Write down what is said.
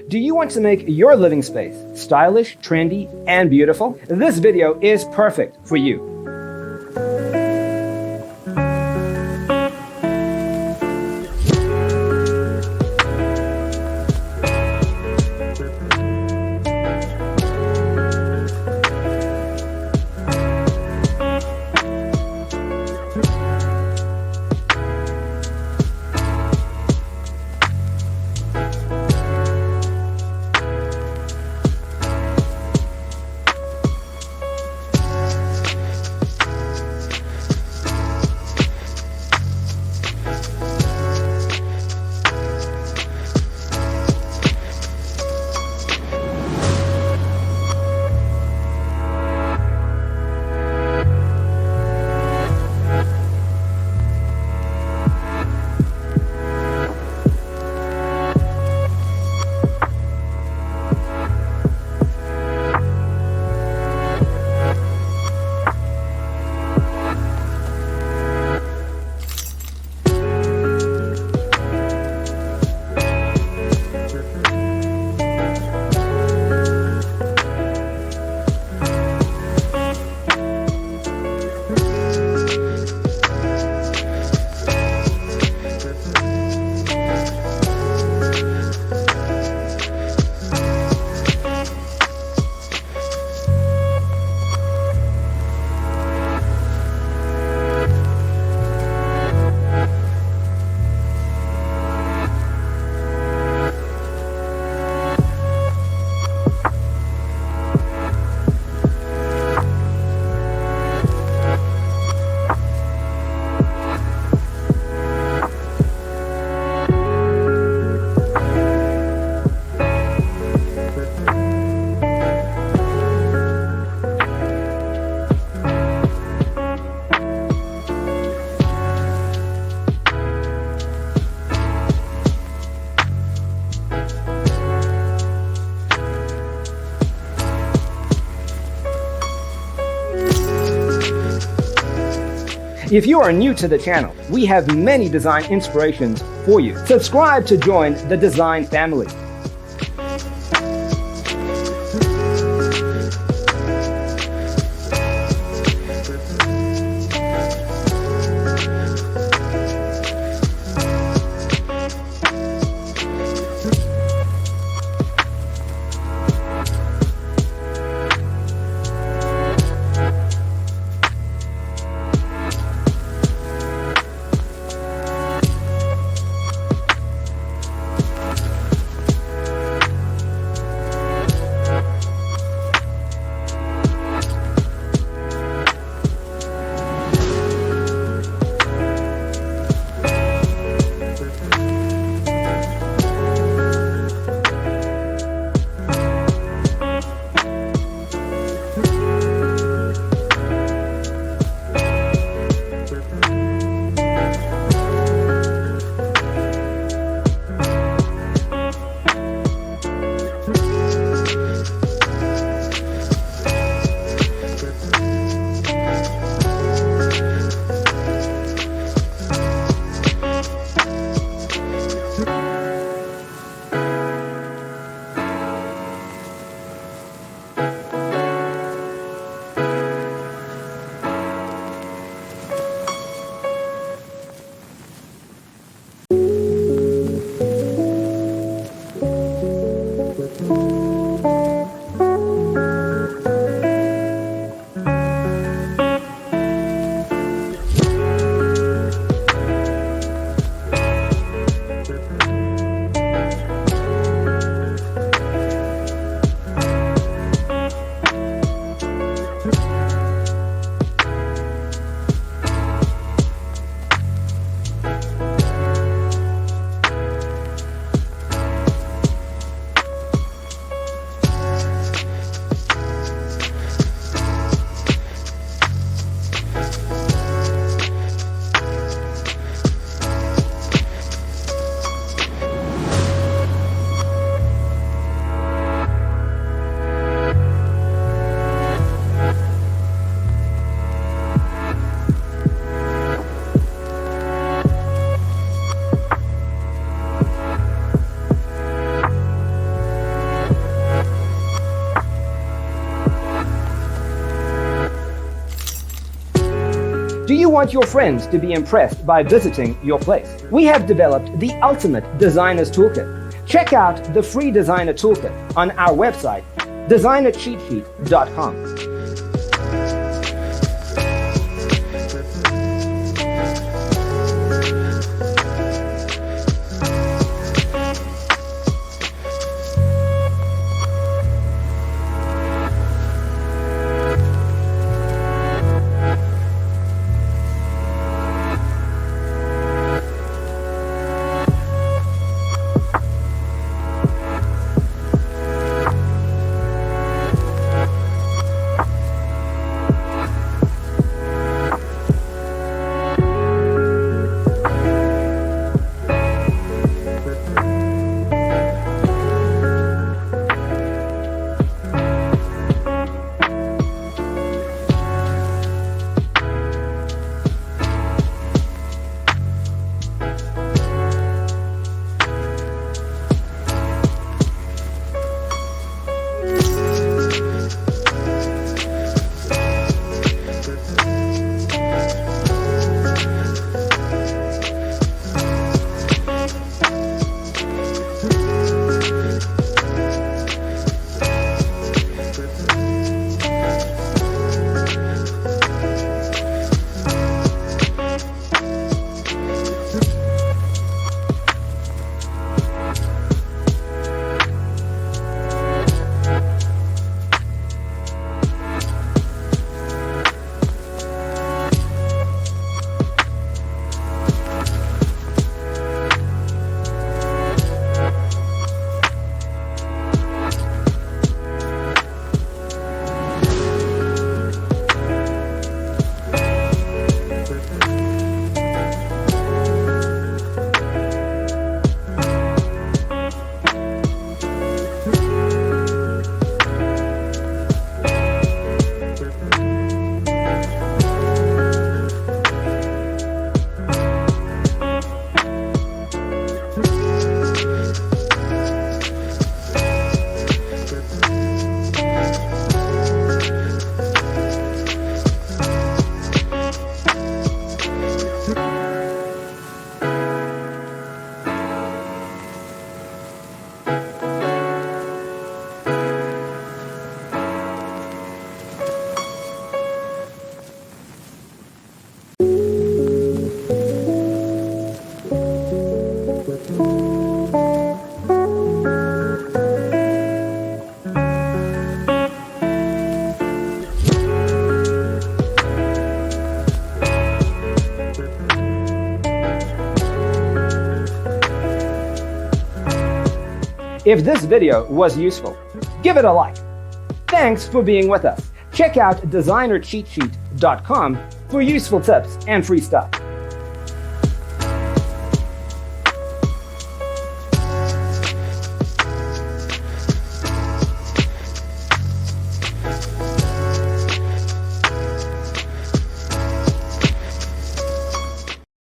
Do you want to make your living space stylish, trendy, and beautiful? This video is perfect for you. If you are new to the channel, we have many design inspirations for you. Subscribe to join the design family. Do you want your friends to be impressed by visiting your place? We have developed the ultimate designer's toolkit. Check out the free designer toolkit on our website, designercheatsheet.com. If this video was useful, give it a like. Thanks for being with us. Check out designercheatsheet.com for useful tips and free stuff.